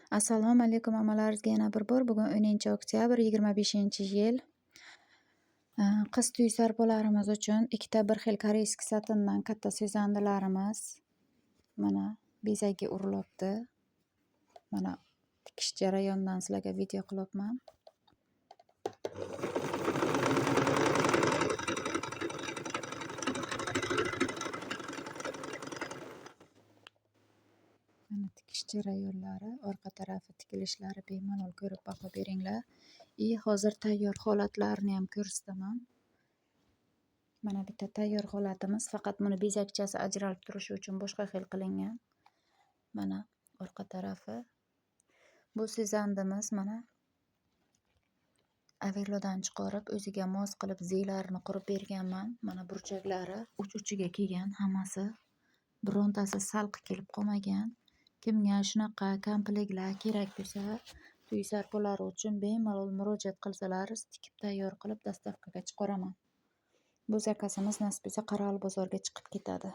Assalomu alaykum hammalaringizga yana bir bor. Bugun 10-oktyabr 25-yil. Qiz tuysarpolarimiz uchun ikkita bir xil koreyskiy satindan katta sezandilarimiz mana bezagi urilibdi. Mana tikish jarayonidan sizlarga video qilyapman. Mana tikish jarayonlari, orqa tarafi tikilishlari bemalol ko'rib baho beringlar. Hozir tayyor holatlarini ham ko'rsataman. Mana bitta tayyor holatimiz, faqat buni bezakchasi ajralib turishi uchun boshqa xil qilingan. Mana orqa tarafi. Bu sezandimiz mana averlodan chiqarib o'ziga mos qilib ziylarini qurib berganman. Mana burchaklari uch-uchiga kelgan hammasi. Birontasi salqi kelib qolmagan. Kimga shunaqa komplektlar kerak bo'lsa, tuysarpolari uchun bemalol murojaat qilsalar, tikib tayyor qilib dastavkaga chiqaraman. Bu zakazimiz nasib etsa Qarali bozorga chiqib ketadi.